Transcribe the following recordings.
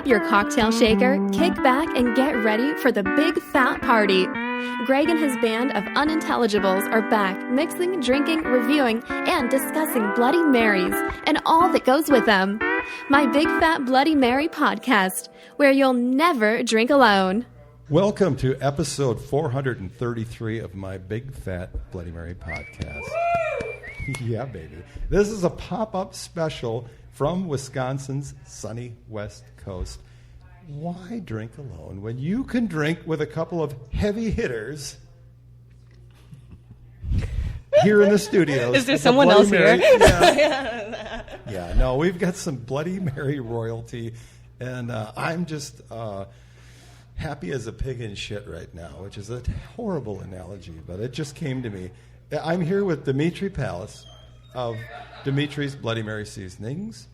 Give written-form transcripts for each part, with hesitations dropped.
your cocktail shaker, kick back, and get ready for the big fat party. Greg and his band of unintelligibles are back, mixing, drinking, reviewing, and discussing Bloody Marys and all that goes with them. My Big Fat Bloody Mary podcast, where you'll never drink alone. Welcome to episode 433 of my Big Fat Bloody Mary podcast. Yeah, baby. This is a pop-up special from Wisconsin's sunny West Coast. Why drink alone when you can drink with a couple of heavy hitters here in the studios? Is there someone else here? Yeah, no, we've got some Bloody Mary royalty, and I'm just happy as a pig in shit right now, which is a horrible analogy, but it just came to me. I'm here with Dimitri Palace of Dimitri's Bloody Mary Seasonings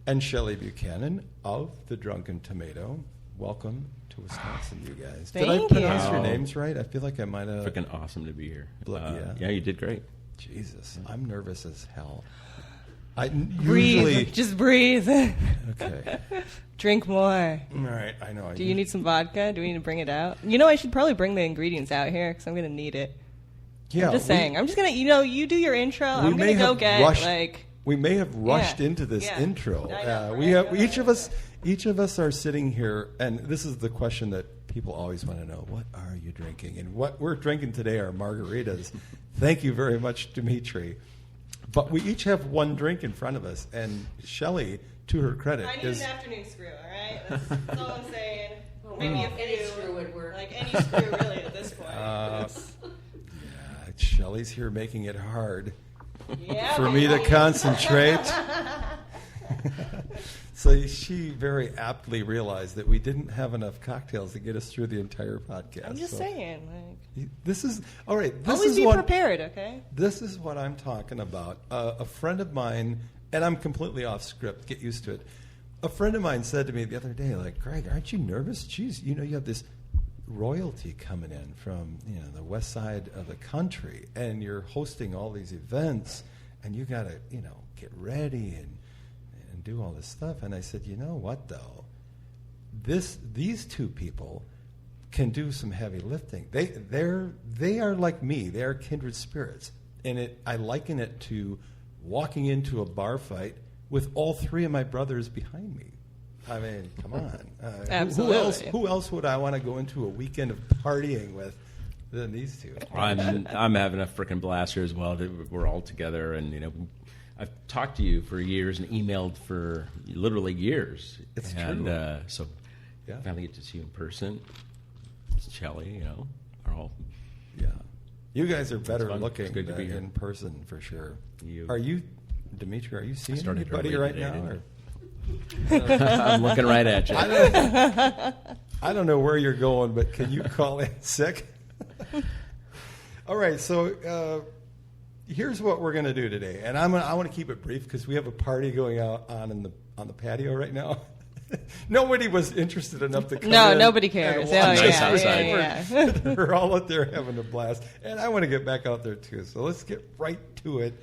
and Shelley Buchanan of The Drunken Tomato. Welcome to Wisconsin, you guys. Did I pronounce your names right? I feel like I might have. Freaking awesome to be here. Yeah, you did great. Jesus, I'm nervous as hell. I breathe. Usually, just breathe. Okay. Drink more. All right, I know. Do you need some vodka? Do we need to bring it out? You know, I should probably bring the ingredients out here because I'm going to need it. Yeah, I'm just saying. I'm just going to, you do your intro. I'm going to go get, We may have rushed into this intro. Each of us are sitting here, and this is the question that people always want to know: what are you drinking? And what we're drinking today are margaritas. Thank you very much, Dimitri. But we each have one drink in front of us, and Shelley, to her credit, I need an afternoon screw. All right, that's all I'm saying. Maybe a few. Any screw would work. Like any screw, really, at this point. Shelley's here making it hard for me to concentrate. So she very aptly realized that we didn't have enough cocktails to get us through the entire podcast. I'm just saying. This is all right. Always be prepared, okay? This is what I'm talking about. A friend of mine, and I'm completely off script. Get used to it. A friend of mine said to me the other day, like, Greg, aren't you nervous? Geez, you have this royalty coming in from the west side of the country, and you're hosting all these events, and you got to get ready and do all this stuff. And I said, you know what though, these two people can do some heavy lifting. They are like me. They are kindred spirits, and I liken it to walking into a bar fight with all three of my brothers behind me. I mean, come on. Absolutely. Who else would I want to go into a weekend of partying with than these two? I'm having a freaking blast here as well. We're all together, and I've talked to you for years and emailed for literally years. It's true. So I finally get to see you in person. Shelley, are all. Yeah, you guys are better looking good to be here in person for sure. Are you, Dimitri? Are you seeing anybody right now? I'm looking right at you. I don't know where you're going, but can you call in sick? All right, so here's what we're going to do today, and I want to keep it brief because we have a party going on the patio right now. Nobody was interested enough to come in. No, nobody cares. We're all out there having a blast, and I want to get back out there too. So let's get right to it.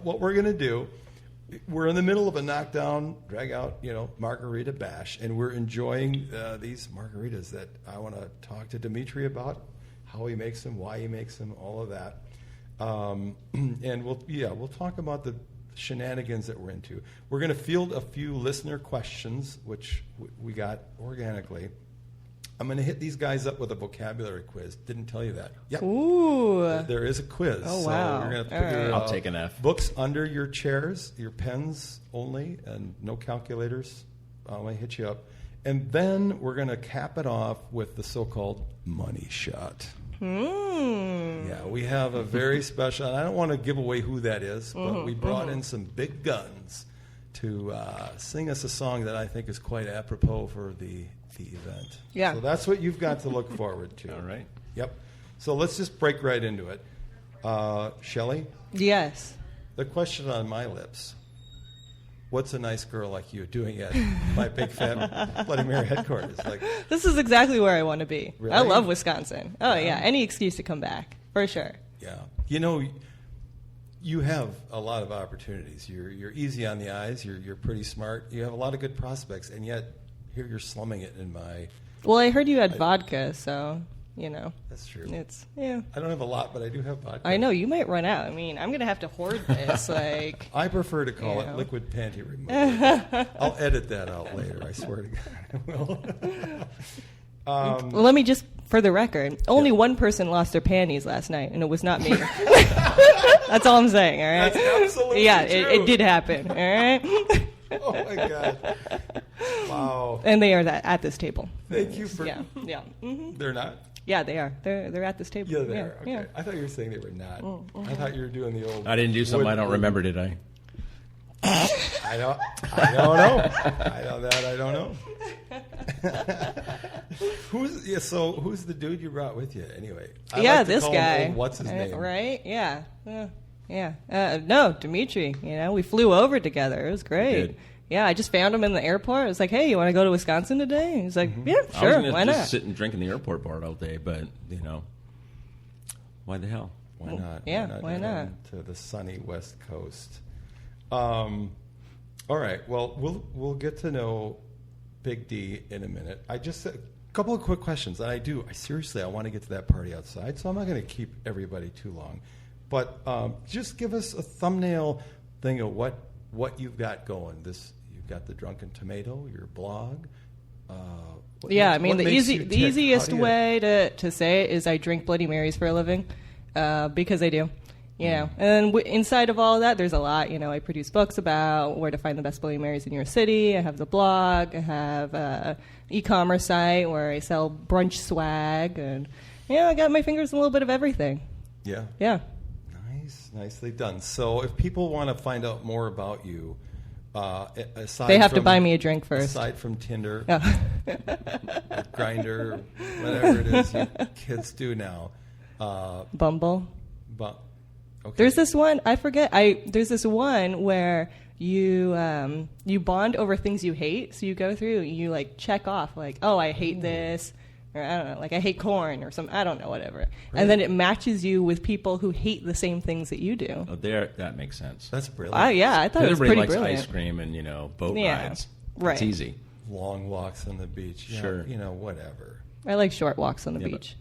What we're going to do. We're in the middle of a knockdown, drag-out, margarita bash, and we're enjoying these margaritas that I want to talk to Dimitri about, how he makes them, why he makes them, all of that. And we'll talk about the shenanigans that we're into. We're going to field a few listener questions, which we got organically. I'm going to hit these guys up with a vocabulary quiz. Didn't tell you that. Yep. Ooh. There is a quiz. Oh, wow. So we're going to figure I'll take an F. Books under your chairs, your pens only, and no calculators. I'm going to hit you up. And then we're going to cap it off with the so-called money shot. Yeah, we have a very special, and I don't want to give away who that is, but we brought in some big guns to sing us a song that I think is quite apropos for the event. Yeah. So that's what you've got to look forward to. All right. Yep. So let's just break right into it. Shelley? Yes. The question on my lips. What's a nice girl like you doing at my Big Fat Bloody Mary headquarters? This is exactly where I want to be. Really? I love Wisconsin. Oh, yeah. Any excuse to come back, for sure. Yeah. You have a lot of opportunities. You're easy on the eyes. You're pretty smart. You have a lot of good prospects, and yet here you're slumming it in my. Well, I heard you had vodka, so you know. That's true. It's yeah. I don't have a lot, but I do have vodka. I know you might run out. I mean, I'm gonna have to hoard this. Like, I prefer to call You know. it liquid panty remover. I'll edit that out later. I swear to God, I will. well, let me just, for the record, only one person lost their panties last night, and it was not me. That's all I'm saying. All right. That's absolutely yeah, true. it did happen. All right. Oh my God! Wow. And they are at this table. Thank you for. Yeah. Yeah. hmm They're not. Yeah, they are. They're at this table. Yeah, they are. Okay. Yeah. I thought you were saying they were not. I thought you were doing the old. I didn't do something I don't remember, did I? I don't know. I don't know. Who's the dude you brought with you anyway? I Yeah, like to this call him guy. old what's his name? Right? Yeah. Yeah. No, Dimitri. You know, we flew over together. It was great. did. Yeah, I just found him in the airport. I was like, "Hey, you want to go to Wisconsin today?" He's like, "Yeah, I sure. was going Why to just not?" sit and drink in the airport bar all day, but, you know, why the hell? Why not? Yeah, why head not? on to the sunny West Coast. All right. Well, we'll get to know Big D in a minute. I just a couple of quick questions, and I seriously want to get to that party outside, so I'm not going to keep everybody too long. But just give us a thumbnail thing of what you've got going. You've got the Drunken Tomato, your blog. Yeah, I mean, the makes you tick? easiest How do you- way to say it is I drink Bloody Marys for a living, because I do. You know, and inside of all of that, there's a lot. You know, I produce books about where to find the best Bloody Marys in your city. I have the blog. I have an e-commerce site where I sell brunch swag, and I got my fingers in a little bit of everything. Yeah. Yeah. Nicely done. So, if people want to find out more about you, aside They have to from- buy me a drink first. Aside from Tinder, Yeah. Grindr, whatever it is you kids do now. Bumble. But okay. There's this one, I forget. There's this one where you bond over things you hate. So you go through, you like check off, like, oh, I hate this, or I don't know, like I hate corn or something. I don't know, whatever. And then it matches you with people who hate the same things that you do. Oh, that makes sense. That's brilliant. Yeah, I thought it was Everybody pretty likes brilliant. ice cream and, boat Yeah, rides. right. It's easy. Long walks on the beach. Yeah, Sure. Whatever. I like short walks on the Yeah, but- beach.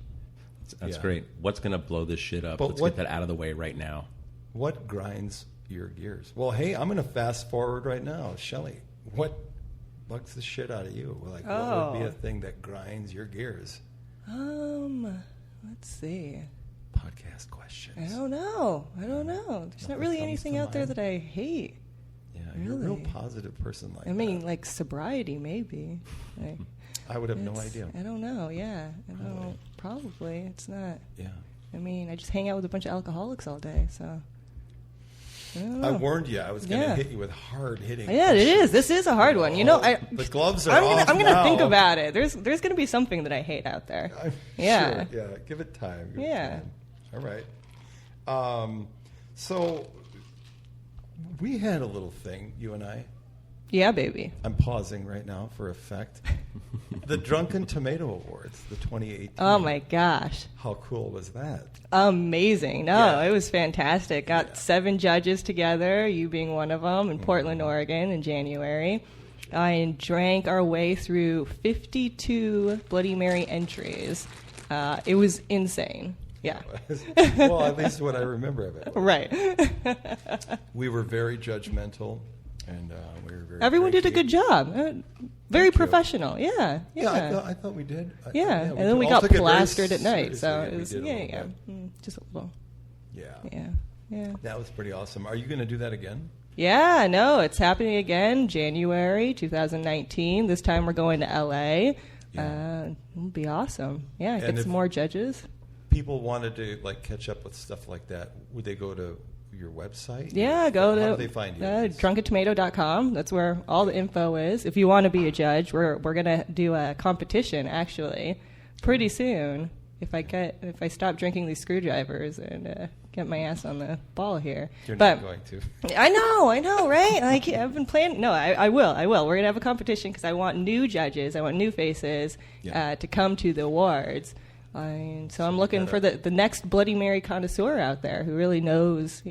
That's Yeah. great. What's going to blow this shit up? But Let's what- get that out of the way right now. What grinds your gears? Well, hey, I'm going to fast forward right now. Shelley, what bugs the shit out of you? Like, what would be a thing that grinds your gears? Let's see. Podcast questions. I don't know. There's Nothing not really comes anything to out there mind? that I hate. Yeah, you're a real Really? positive person like I mean, that. like sobriety, maybe. Like, I would have no it's- idea. I don't know. Yeah, I don't. Probably it's not. Yeah. I mean, I just hang out with a bunch of alcoholics all day, so. I don't know. I warned you. I was going to Yeah. hit you with hard hitting. Yeah, it is. This is a hard one. You know, the gloves are off I'm gonna now. think about it. There's gonna be something that I hate out there. I'm Yeah. Sure. Yeah. Give it time. Give it Yeah. time. All right. So we had a little thing, you and I. Yeah, baby. I'm pausing right now for effect. The Drunken Tomato Awards, the 2018. Oh my gosh. How cool was that? Amazing. No, Yeah. it was fantastic. Got 7 judges together, you being one of them, in Portland, Oregon in January. I drank our way through 52 Bloody Mary entries. It was insane. Yeah. Well, at least what I remember of it. Right. We were very judgmental, and we were very. Everyone did a good job. Very Thank you. professional. Yeah. Yeah, I thought we did. Yeah, and then we all got took it very plastered at night, so seriously. it We was did a little bit. just a little. Yeah, Yeah. that was pretty awesome. Are you going to do that again? Yeah, no, it's happening again, January 2019. This time we're going to LA. Yeah. It'll be awesome. Yeah, And get if- some more judges. People wanted to catch up with stuff like that. Would they go to your website? Yeah, go How to do they find you? drunkentomato.com. That's where all the info is. If you want to be a judge, we're going to do a competition actually pretty soon. If I stop drinking these screwdrivers and get my ass on the ball here. You're but not going to. I know, right? Like I've been planning. No, I will. We're gonna have a competition because I want new judges. I want new faces to come to the awards. So I'm looking for the next Bloody Mary connoisseur out there who really knows,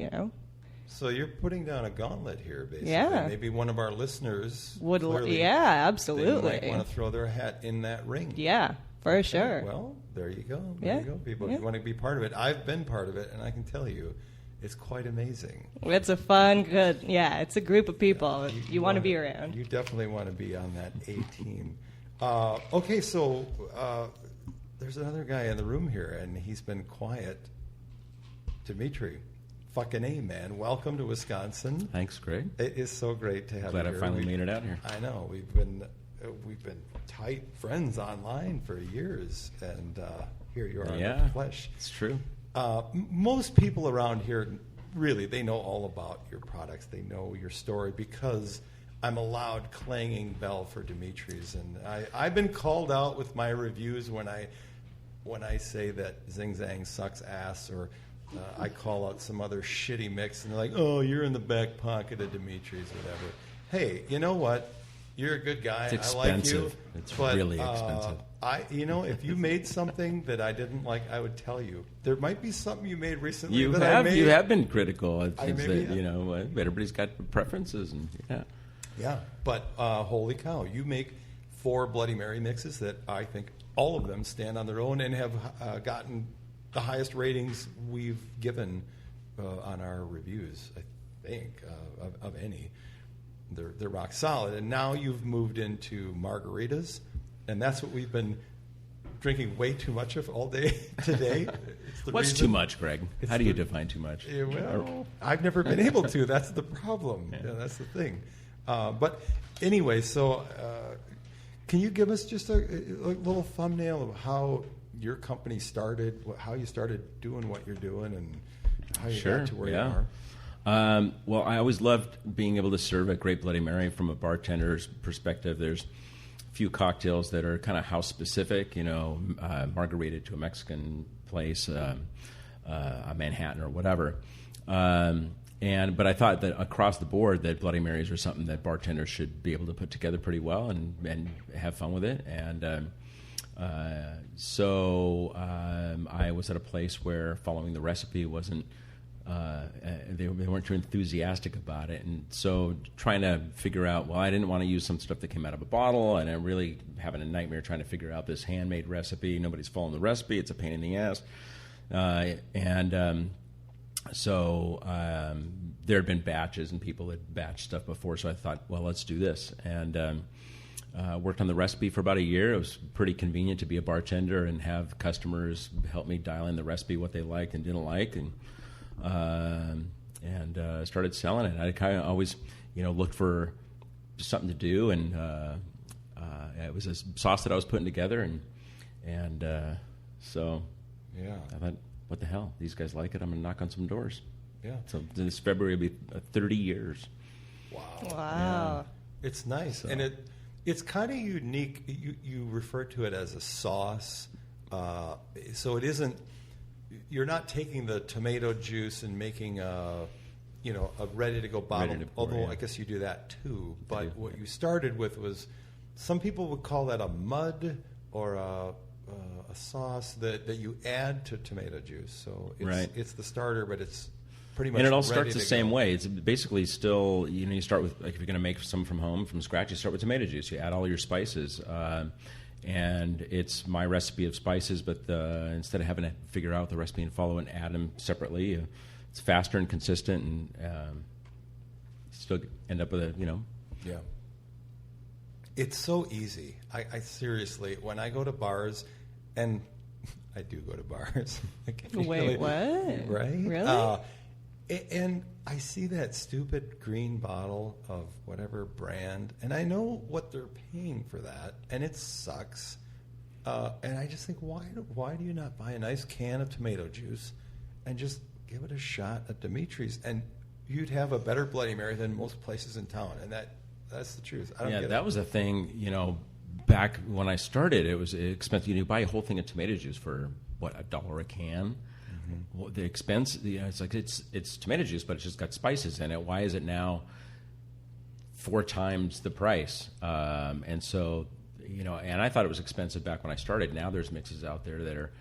So you're putting down a gauntlet here, basically. Yeah. Maybe one of our listeners Would clearly, yeah, they absolutely. might want to throw their hat in that ring. Yeah, for sure. Well, there you go. There Yeah. you go, people. Yeah. If you want to be part of it, I've been part of it, and I can tell you, it's quite amazing. It's a fun, good. Yeah, it's a group of people you want to be around. You definitely want to be on that A team. Okay, so there's another guy in the room here, and he's been quiet. Dimitri, fucking A, man. Welcome to Wisconsin. Thanks, Greg. It is so great to have Glad you I here. finally made it out here. I know we've been tight friends online for years, and here you are in the flesh. It's true. Most people around here, really, they know all about your products. They know your story because I'm a loud clanging bell for Dimitri's, and I've been called out with my reviews when I say that Zing Zang sucks ass, or I call out some other shitty mix, and they're like, "Oh, you're in the back pocket of Dimitri's, whatever." Hey, you know what? You're a good guy. It's expensive. I like you. It's but, really expensive. If you made something that I didn't like, I would tell you. There might be something you made recently You that I made. You have been critical of things maybe that have. everybody's got preferences, and Yeah, but holy cow, you make 4 Bloody Mary mixes that I think all of them stand on their own and have gotten the highest ratings we've given on our reviews, I think, of any. They're rock solid. And now you've moved into margaritas, and that's what we've been drinking way too much of all day today. It's the What's reason. too much, Greg? How do you define too much? Yeah, well, I've never been able to. That's the problem. Yeah, that's the thing. But anyway, so can you give us just a little thumbnail of how your company started, how you started doing what you're doing, and how you got to where you are? Well, I always loved being able to serve a great Bloody Mary from a bartender's perspective. There's a few cocktails that are kind of house specific, margarita to a Mexican place, a Manhattan or whatever. But I thought that across the board that Bloody Marys are something that bartenders should be able to put together pretty well and have fun with it. And so I was at a place where following the recipe wasn't. They weren't too enthusiastic about it, and so trying to figure out. Well, I didn't want to use some stuff that came out of a bottle, and I'm really having a nightmare trying to figure out this handmade recipe. Nobody's following the recipe; it's a pain in the ass. So there had been batches, and people had batched stuff before. So I thought, well, let's do this, and worked on the recipe for about a year. It was pretty convenient to be a bartender and have customers help me dial in the recipe, what they liked and didn't like, and started selling it. I kind of always, looked for something to do, and it was a sauce that I was putting together, and so Yeah. I thought, what the hell? These guys like it. I'm going to knock on some doors. Yeah. So this February will be 30 years. Wow. It's nice, So- and it's kind of unique. You refer to it as a sauce, so it isn't. You're not taking the tomato juice and making a ready-to-go bottle. Ready-to-pour, although yeah. I guess you do that too. But do, what you started with was, some people would call that a mud or a sauce that you add to tomato juice. So it's the starter, but it's pretty much. And it all ready starts to the same go. way. It's basically still, you start with, like, if you're going to make some from home, from scratch, you start with tomato juice. You add all your spices. And it's my recipe of spices, but instead of having to figure out the recipe and follow and add them separately, it's faster and consistent, and still end up with Yeah. It's so easy. I seriously, when I go to bars, and I do go to bars. Wait, what? Right? Really? And I see that stupid green bottle of whatever brand, and I know what they're paying for that, and it sucks. And I just think, why do you not buy a nice can of tomato juice and just give it a shot at Dimitri's? And you'd have a better Bloody Mary than most places in town, and that's the truth. I don't get that it. was a thing, back when I started, it was expensive. You buy a whole thing of tomato juice for, $1 a can? Well, the expense, it's like it's tomato juice, but it's just got spices in it. Why is it now 4 times the price? And so, and I thought it was expensive back when I started. Now there's mixes out there that are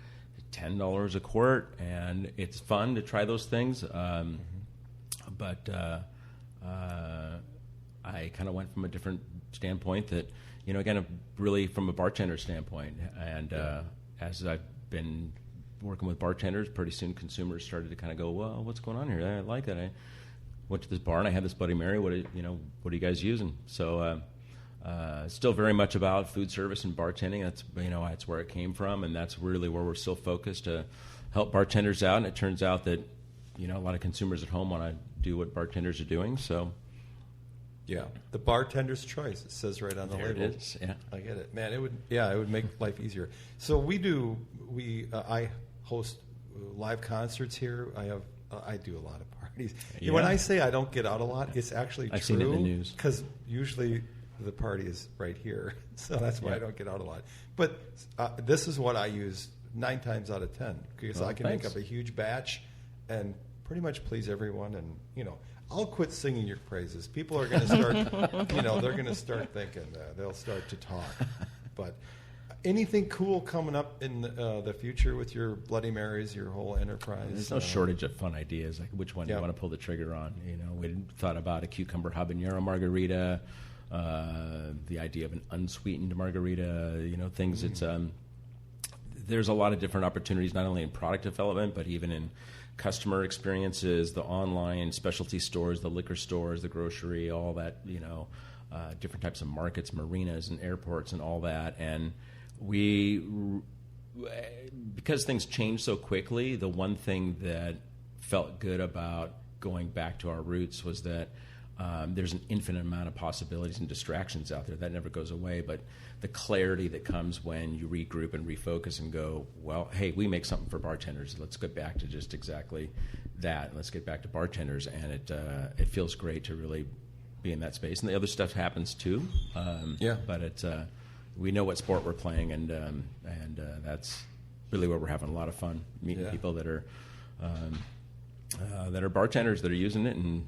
$10 a quart, and it's fun to try those things. but I kind of went from a different standpoint that, again, really from a bartender standpoint. And as I've been working with bartenders, pretty soon consumers started to kind of go, well, what's going on here? I like that. I went to this bar and I had this Bloody Mary. What are you guys using? So still very much about food service and bartending. That's where it came from, and that's really where we're still focused to help bartenders out. And it turns out that a lot of consumers at home want to do what bartenders are doing. So yeah, the bartender's choice. It says right on the there label. it is. Yeah, I get it, man. It would make life easier. So I host live concerts here. I do a lot of parties. Yeah. When I say I don't get out a lot, it's actually true. I've seen it in the news. Because usually the party is right here, so that's why I don't get out a lot. But this is what I use 9 times out of 10, because I can make up a huge batch and pretty much please everyone. And I'll quit singing your praises. People are going to start, they're going to start thinking. They'll start to talk. But anything cool coming up in the future with your Bloody Marys, your whole enterprise? There's no shortage of fun ideas, like which one do you want to pull the trigger on. We thought about a cucumber habanero margarita, the idea of an unsweetened margarita, things. It's there's a lot of different opportunities, not only in product development, but even in customer experiences, the online specialty stores, the liquor stores, the grocery, all that, different types of markets, marinas and airports and all that. And because things change so quickly, the one thing that felt good about going back to our roots was that there's an infinite amount of possibilities and distractions out there. That never goes away, but the clarity that comes when you regroup and refocus and go, well, hey, we make something for bartenders. Let's get back to just exactly that. Let's get back to bartenders, and it feels great to really be in that space. And the other stuff happens too. But we know what sport we're playing, and that's really where we're having a lot of fun, meeting people that are bartenders that are using it, and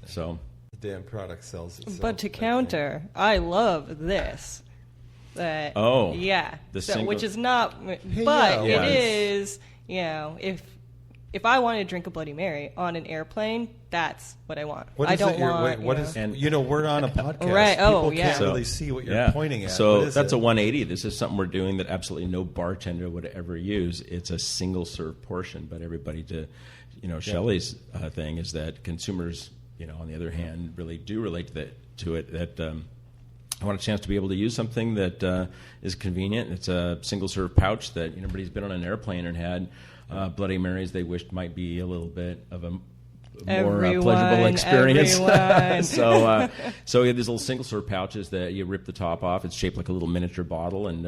so. Damn product sells itself. But to counter, I love this. Which is not, it is. If I wanted to drink a Bloody Mary on an airplane, that's what I want. We're on a podcast. Right. People can't really see what you're pointing at. So that's a 180. This is something we're doing that absolutely no bartender would ever use. It's a single serve portion, but everybody Shelley's thing is that consumers, on the other hand, really do relate to it. That I want a chance to be able to use something that is convenient. It's a single-serve pouch that everybody's been on an airplane and had Bloody Marys they wished might be a little bit of a more pleasurable experience. So we have these little single-serve pouches that you rip the top off. It's shaped like a little miniature bottle, and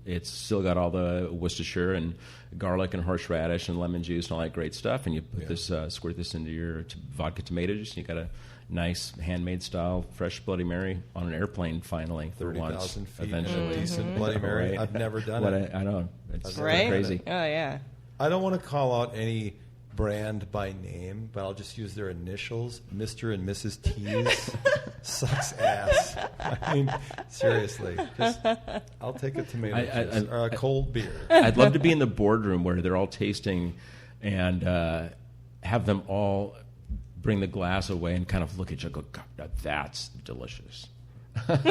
it's still got all the Worcestershire and garlic and horseradish and lemon juice and all that great stuff. And you put this, squirt this into your vodka tomato juice, and you got a nice handmade style fresh Bloody Mary on an airplane. Finally, 30,000 feet, eventually, decent Bloody Mary. I've never done it. I know it's crazy. Oh yeah. I don't want to call out any brand by name, but I'll just use their initials. Mr. and Mrs. T's sucks ass. I mean, seriously. I'll take a tomato juice or a cold beer. I'd love to be in the boardroom where they're all tasting and have them all bring the glass away and kind of look at you and go, God, that's delicious. How do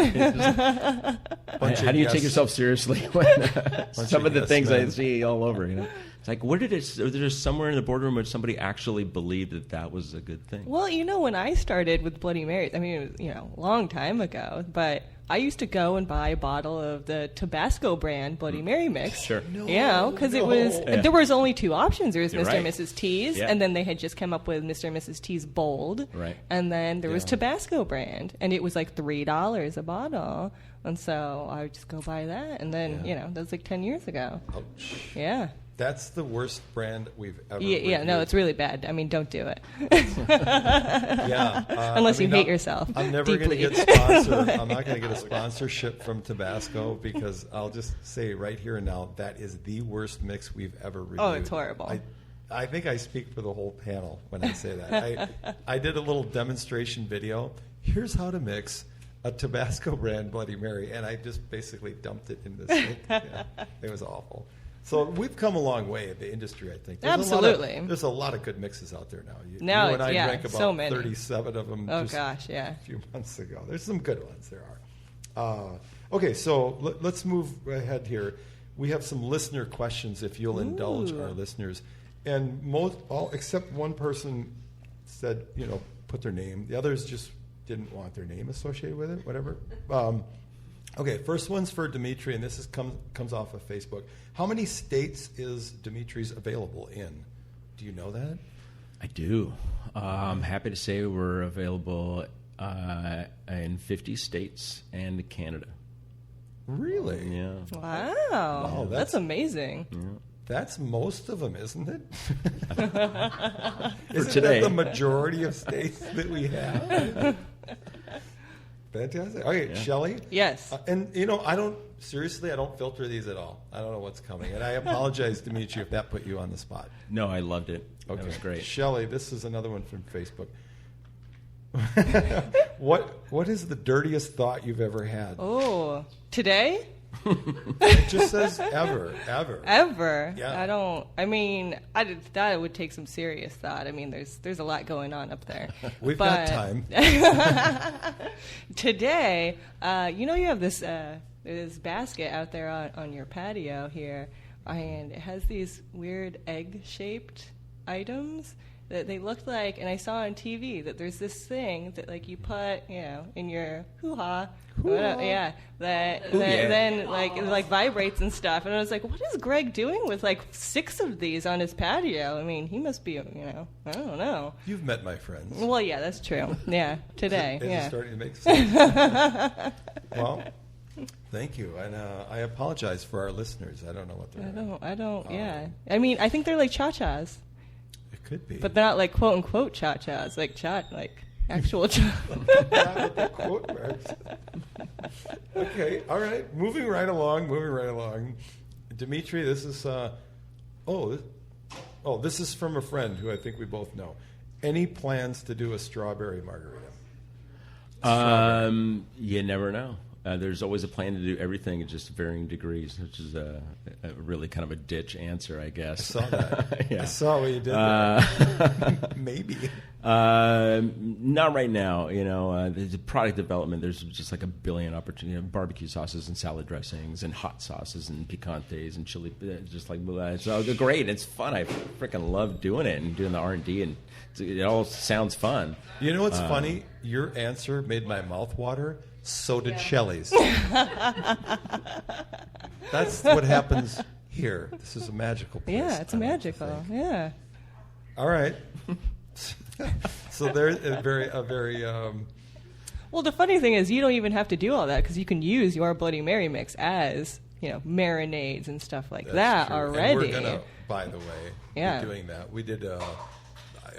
you take yourself seriously when some of the things I see all over, It's like, where did there's somewhere in the boardroom where somebody actually believed that was a good thing? Well, when I started with Bloody Marys, I mean, it was, a long time ago, but I used to go and buy a bottle of the Tabasco brand Bloody Mary mix. Sure. Because there was only 2 options. There was Mr. and Right. Mrs. T's, and then they had just come up with Mr. and Mrs. T's Bold. Right. And then there was Tabasco brand, and it was like $3 a bottle. And so I would just go buy that, and then, that was like 10 years ago. Ouch. Yeah. That's the worst brand we've ever Yeah, no, it's really bad. I mean, don't do it. Unless you hate yourself. I'm never going to get sponsored. I'm not going to get a sponsorship from Tabasco, because I'll just say right here and now, that is the worst mix we've ever reviewed. Oh, it's horrible. I think I speak for the whole panel when I say that. I did a little demonstration video. Here's how to mix a Tabasco brand Bloody Mary, and I just basically dumped it in the sink. It was awful. So we've come a long way in the industry, I think. Absolutely. There's a lot of good mixes out there now. Now you and I it's- drank yeah, about so many. 37 of them Oh just gosh, yeah. a few months ago. There's some good ones. There are. Okay, so let's move ahead here. We have some listener questions, if you'll indulge our listeners. And all except one person said, put their name. The others just didn't want their name associated with it, whatever. Okay, first one's for Dimitri, and this comes off of Facebook. How many states is Dimitri's available in? Do you know that? I do. I'm happy to say we're available in 50 states and Canada. Really? Yeah. Wow, Wow, that's amazing. That's most of them, isn't it? Isn't today. that the majority of states that we have? Fantastic. Okay, Shelley? Yes. And, I don't filter these at all. I don't know what's coming. And I apologize, Dimitri, if that put you on the spot. No, I loved it. Okay. That was great. Shelley, this is another one from Facebook. What is the dirtiest thought you've ever had? Oh, today? It just says ever. Ever? Yeah. That would take some serious thought. I mean, there's a lot going on up there. We've got time. Today, you have this basket out there on your patio here, and it has these weird egg-shaped items that they looked like, and I saw on TV that there's this thing that you put in your hoo-ha. Yeah, that then it vibrates and stuff. And I was like, what is Greg doing with 6 of these on his patio? I mean, he must be, I don't know. You've met my friends. Well, yeah, that's true. Yeah, today. It's yeah. starting to make sense. Well, thank you. And I apologize for our listeners. I don't know what they're I don't, yeah. I mean, I think they're like cha-chas. It could be. But they're not quote-unquote cha-chas, actual cha. Yeah, with the quote marks. Okay, all right. Moving right along. Dimitri, this is this is from a friend who I think we both know. Any plans to do a strawberry margarita? You never know. There's always a plan to do everything at just varying degrees, which is a really kind of a ditch answer, I guess. I saw that. Yeah. I saw what you did there. Maybe. Not right now. The product development, there's just a billion opportunities. Barbecue sauces and salad dressings and hot sauces and picantes and chili. It's all great. It's fun. I freaking love doing it and doing the R&D, and it all sounds fun. You know what's funny? Your answer made my mouth water. So did Shelley's. That's what happens here. This is a magical place. Yeah, it's magical. Yeah. All right. So there's a very. Well, the funny thing is, you don't even have to do all that because you can use your Bloody Mary mix as marinades and stuff like that true. already. And we're gonna, by the way, Yeah. be doing that. We did. I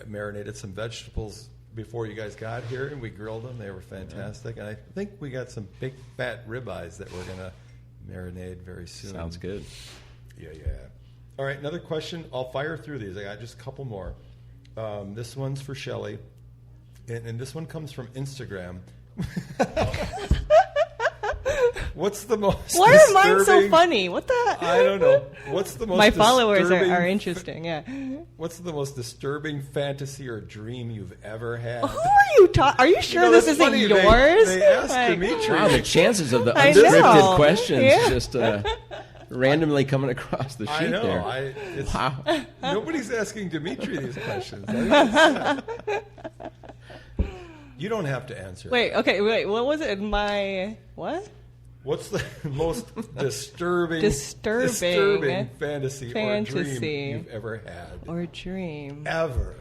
marinated some vegetables before you guys got here, and we grilled them. They were fantastic, and I think we got some big fat ribeyes that we're gonna marinate very soon. Sounds good. Yeah. All right, another question. I'll fire through these. I got just a couple more. This one's for Shelley, and this one comes from Instagram. What's the most Why are mine so disturbing- funny? What the? I don't know. What's the most My followers disturbing- are interesting. Yeah. What's the most disturbing fantasy or dream you've ever had? Who are you talking? Are you sure this that's isn't funny. yours? They asked Dimitri. Wow, the chances of the I know. unscripted questions Yeah. just randomly coming across the sheet I know. there. Wow. Nobody's asking Dimitri these questions. I think it's, you don't have to answer. Wait. What was it? What's What's the most disturbing fantasy or Fantasy. dream you've ever had? or dream? Ever.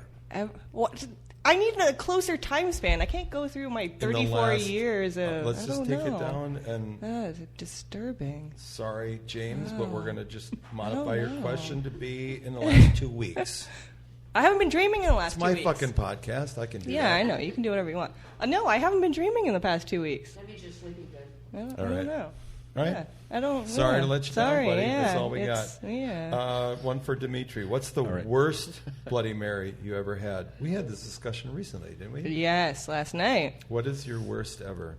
What? I need a closer time span. I can't go through my 34 years of. Let's I just don't take it know. down and. That's disturbing. Sorry, James, but we're going to just modify don't your know. question to be in the last 2 weeks. I haven't been dreaming in the last It's 2 my weeks. fucking podcast. I can do Yeah, that. I know. You can do whatever you want. No, I haven't been dreaming in the past 2 weeks. That means you're sleeping good. I All don't right. know. All right. Yeah, I don't. Sorry yeah. to let you Sorry, down, buddy. Yeah, That's all we it's- got. Yeah. One for Dimitri. What's the right. worst Bloody Mary you ever had? We had this discussion recently, didn't we? Yes, last night. What is your worst ever?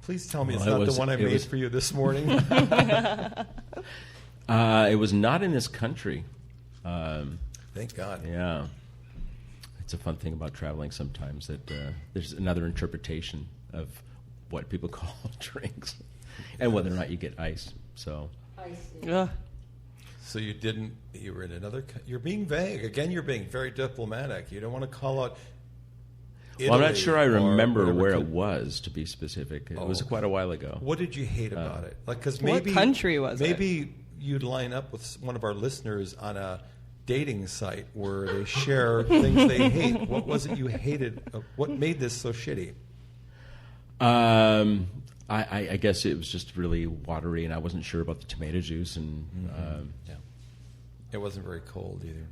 Please tell me it's Well, not it was- the one I it made was- for you this morning. It was not in this country. Thank God. Yeah. It's a fun thing about traveling sometimes that there's another interpretation of what people call drinks and whether or not you get ice. So, Ugh. So you were in another, you're being vague. Again, you're being very diplomatic. You don't want to call out Italy. well, I'm not sure I or remember whatever where coun- it was, to be specific. It was Oh. quite a while ago. What did you hate about it? Like, because What maybe country was it? Maybe you'd line up with one of our listeners on a dating site where they share things they hate. What was it you hated? What made this so shitty? I guess it was just really watery, and I wasn't sure about the tomato juice, and Yeah, it wasn't very cold either.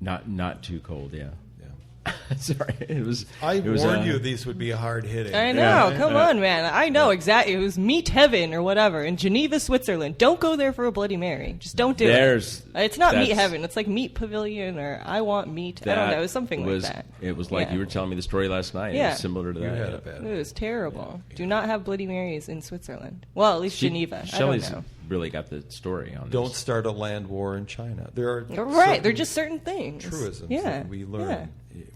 not too cold. Yeah. Yeah, Sorry, it was. I it was, warned you these would be hard hitting. I know. Come on, man. I know exactly. It was meat heaven or whatever in Geneva, Switzerland. Don't go there for a Bloody Mary. Just don't do There's- it. It's not meat that's- heaven. It's like meat pavilion or I want meat. I don't know. It was something was, like that. It was like Yeah. you were telling me the story last night. It Yeah. was similar to You that. had yeah. a bad. It was terrible. Do not have Bloody Marys in Switzerland. Well, at least Geneva. Shelley's I don't know. really got the story on Don't this. start a land war in China. There are Right. certain They're just certain things. truisms Yeah. that we learn. Yeah.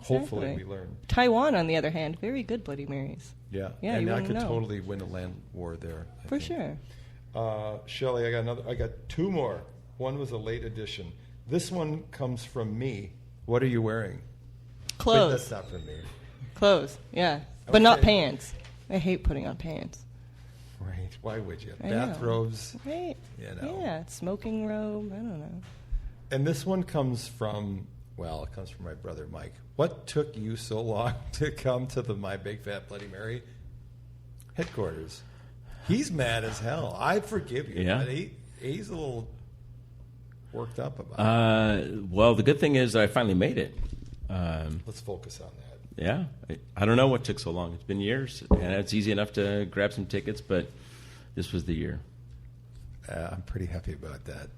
Hopefully, Exactly. we learn. Taiwan, on the other hand, very good Bloody Marys. Yeah, Yeah, and you I wouldn't could know. totally win a land war there. I For think. sure. Shelley, I got two more. One was a late edition. This one comes from me. What are you wearing? Wait, Clothes. that's not from me. Clothes. Yeah. But not Okay. pants. I hate putting on pants. Right? Why would you? I know. Bathrobes. Right. You know. Yeah. Smoking robe. I don't know. And this one comes from, well, it comes from my brother Mike. What took you so long to come to the My Big Fat Bloody Mary headquarters? He's mad as hell. I forgive you, Yeah. but he's a little worked up about it. Well, the good thing is that I finally made it. Let's focus on that. Yeah, I don't know what took so long. It's been years, and it's easy enough to grab some tickets, but this was the year. I'm pretty happy about that.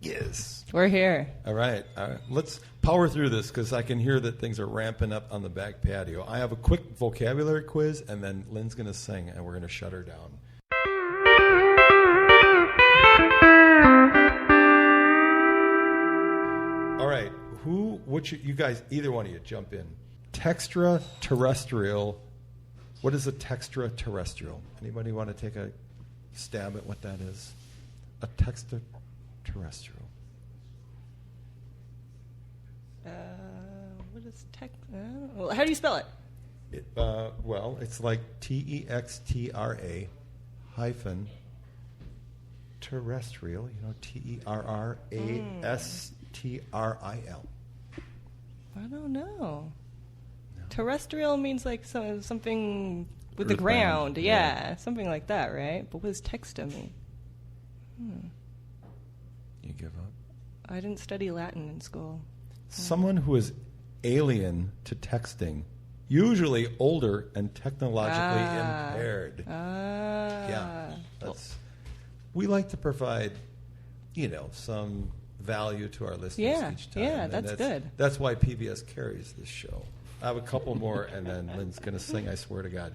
Yes. We're here. All right. Let's power through this because I can hear that things are ramping up on the back patio. I have a quick vocabulary quiz, and then Lynn's going to sing, and we're going to shut her down. All right. You guys, either one of you, jump in. Textraterrestrial. What is a textraterrestrial? Anybody want to take a stab at what that is? A textraterrestrial. What is tech? Well, how do you spell it? Well, it's like TEXTRA hyphen terrestrial, TERRASTRIL. I don't know. Terrestrial means like something with the Earthbound, ground. Yeah, something like that, right? But what does texta mean? You give up? I didn't study Latin in school. Someone who is alien to texting, usually older and technologically impaired. Yeah, we like to provide, some value to our listeners Yeah, each time. yeah, and that's good. That's why PBS carries this show. I have a couple more, and then Lynn's going to sing, I swear to God.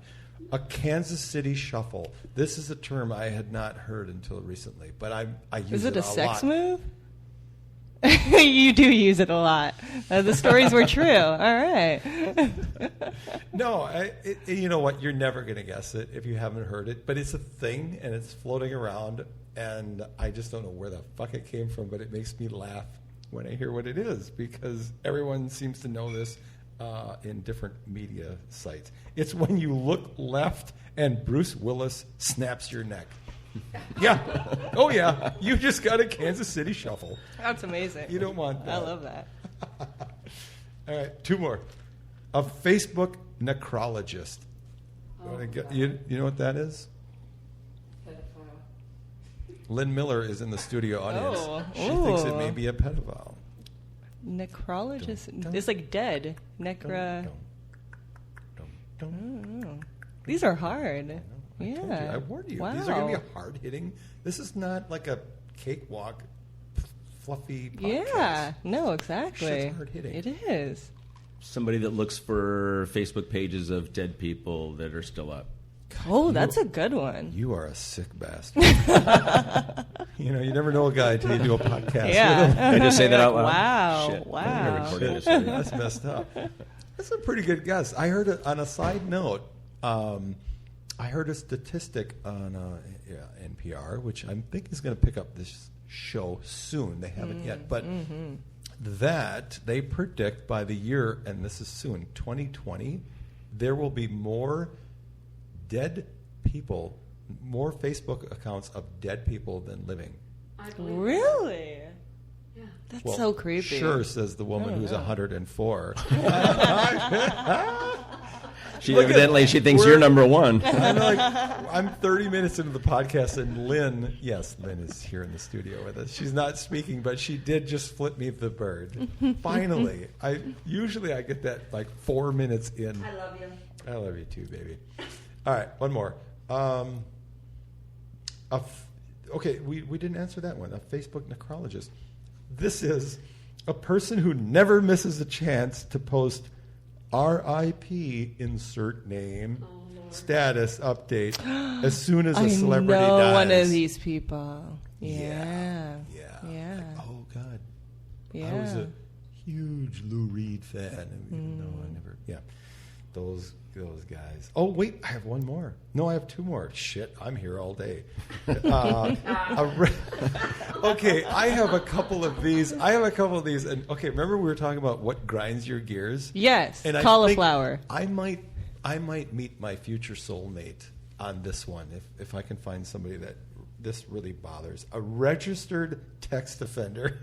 A Kansas City shuffle. This is a term I had not heard until recently, but I use Is it a sex lot. move? You do use it a lot. The stories were true. All right. No, you know what? You're never going to guess it if you haven't heard it. But it's a thing, and it's floating around, and I just don't know where the fuck it came from, but it makes me laugh when I hear what it is because everyone seems to know this in different media sites. It's when you look left and Bruce Willis snaps your neck. Yeah. Oh, yeah. You just got a Kansas City shuffle. That's amazing. You don't want that. I love that. All right, two more. A Facebook necrologist. You know what that is? Lynn Miller is in the studio audience. Oh. She thinks it Ooh. may be a pedophile. Necrologist. Dun, dun. It's like dead. Necra. Dun, dun, dun. These are hard. I told you. Yeah. I warned you. Wow. These are going to be hard hitting. This is not like a cakewalk, fluffy podcast. Yeah. No, exactly. Shit's hard-hitting. It is. Somebody that looks for Facebook pages of dead people that are still up. Oh, that's a good one. You are a sick bastard. You know, you never know a guy until you do a podcast Yeah. with him. I just say that out loud. Wow. Shit. Wow. I'm gonna record this. That's messed up. That's a pretty good guess. I heard it on a side note. I heard a statistic on NPR, which I think is going to pick up this show soon. They haven't yet, but that they predict by the year, and this is soon, 2020, there will be more dead people, more Facebook accounts of dead people than living. Really? Yeah. That's Well, so creepy. Sure, says the woman who's 104. She Look at- evidently she thinks we're- you're number one. I'm 30 minutes into the podcast, and Lynn is here in the studio with us. She's not speaking, but she did just flip me the bird. Finally, I get that like 4 minutes in. I love you. I love you too, baby. All right, one more. Okay, we didn't answer that one. A Facebook necrologist. This is a person who never misses a chance to post R.I.P. insert name status update as soon as a celebrity I know dies. one of these people. Yeah. Yeah. Like, oh God. Yeah. I was a huge Lou Reed fan, and even though I never. Yeah. Those guys. Oh wait, I have one more. No, I have two more. Shit, I'm here all day. Okay, I have a couple of these. And okay, remember we were talking about what grinds your gears? Yes. And I Cauliflower. think I might meet my future soulmate on this one if I can find somebody that this really bothers. A registered text offender.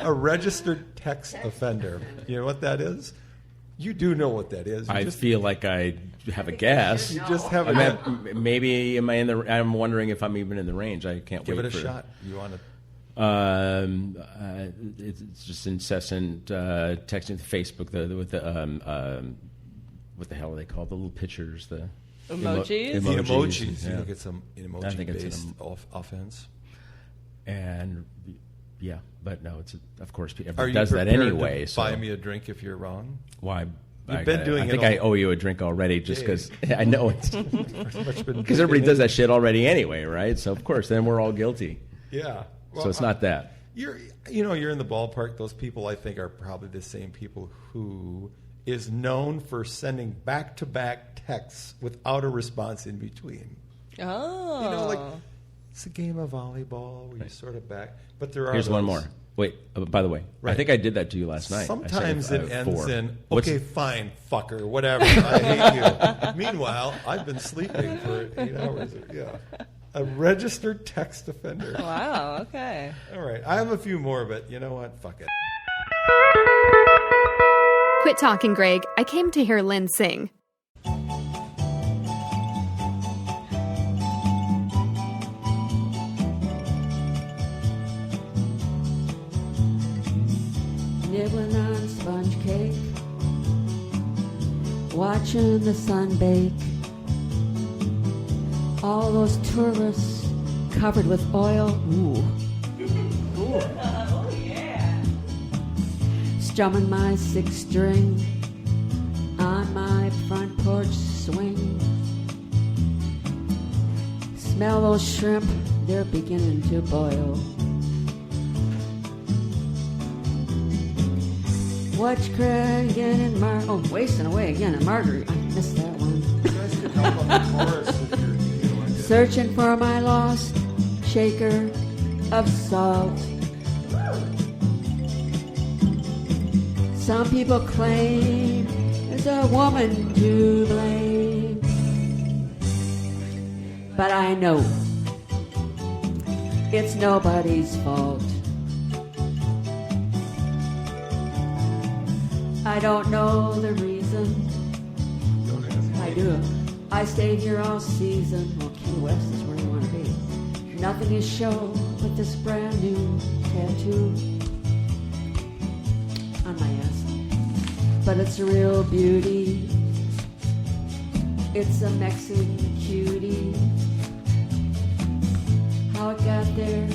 A registered text offender. You know what that is? You do know what that is. I feel like I have a guess. You just have I'm a maybe am I in the? I'm wondering if I'm even in the range. I can't give wait it a for shot. You want to? It's just incessant texting to Facebook what the hell are they called? The little pictures, the Emojis? The emojis. Yeah. You think it's an I think it's emoji-based offense? And yeah, but no, it's of course Are everybody you does that prepared anyway. to So buy me a drink if you're wrong? why? You've been doing I it think all- I owe you a drink already, just because I know it's because Because everybody does that shit already anyway, right? So of course, then we're all guilty. Yeah. So it's not that. You're in the ballpark. Those people, I think, are probably the same people who is known for sending back-to-back texts without a response in between. Oh. Like it's a game of volleyball where you sort of back. But there are Here's one those- more. Wait, by the way, Right. I think I did that to you last night. I Sometimes said, it ends 4. in, What's- okay, fine, fucker, whatever, I hate you. Meanwhile, I've been sleeping for 8 hours. Yeah. A registered text offender. Wow, okay. All right, I have a few more, but you know what? Fuck it. Quit talking, Greg. I came to hear Lynn sing. Nibbling on sponge cake, watching the sun bake. All those tourists covered with oil. Ooh. Oh, yeah. Strumming my 6-string on my front porch swing. Smell those shrimp, they're beginning to boil. Watch Craig and wasting away again in Marguerite. I missed that one. Searching for my lost shaker of salt. Some people claim there's a woman to blame, but I know it's nobody's fault. I don't know the reason. I do. I stayed here all season. Well, Key West is where you want to be. Nothing is show but this brand new tattoo on my ass. But it's a real beauty. It's a Mexican cutie. How it got there,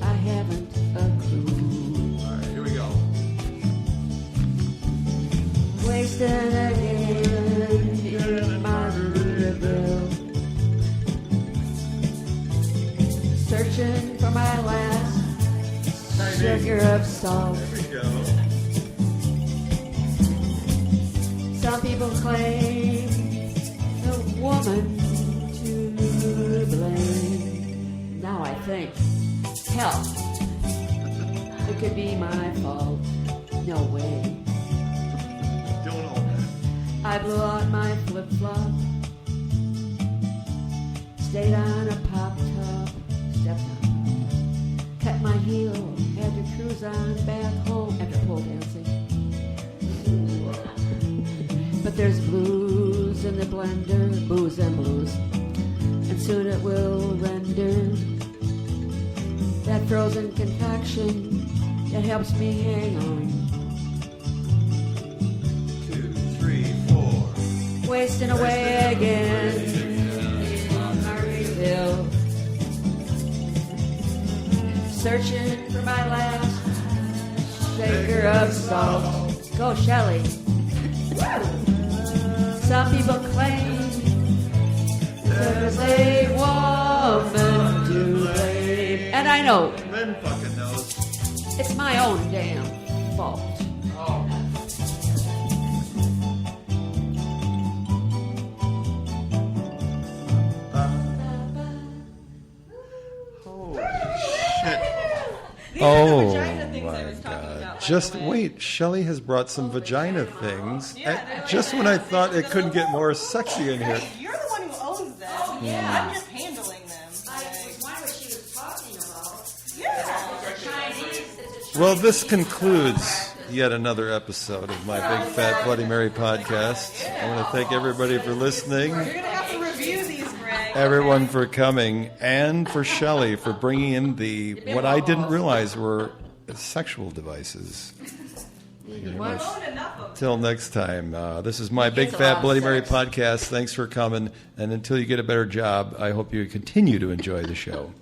I haven't a clue. All right, here we go. Wasting a hand in Margaritaville. searching for my last sugar of salt. There we go. Some people claim the woman to blame. Now I think, hell, it could be my fault. No way. Don't own it. I blew out my flip-flop, stayed on a pop-top, stepped on, cut my heel, had to cruise on back home after pole dancing. But there's blues in the blender, booze and blues, and soon it will render that frozen concoction that helps me hang on. 2, 3, 4. Wasting away again in Margaretville, searching for my last shaker of salt. Go, Shelley. Some people claim there's a woman to blame, and I know Ben fucking knows. it's my own damn fault. Oh my God! Just wait, Shelley has brought some vagina things. Just when I thought it couldn't get more sexy in here. You're the one who owns them. Oh, yeah. I'm just handling them. Well, this concludes yet another episode of my Big Fat Bloody Mary podcast. I want to thank everybody for listening, You're going to have to review these, Greg. everyone for coming, and for Shelley for bringing in the what I didn't realize were sexual devices. Till next time, this is my Big Fat Bloody Mary podcast. Thanks for coming, and until you get a better job, I hope you continue to enjoy the show.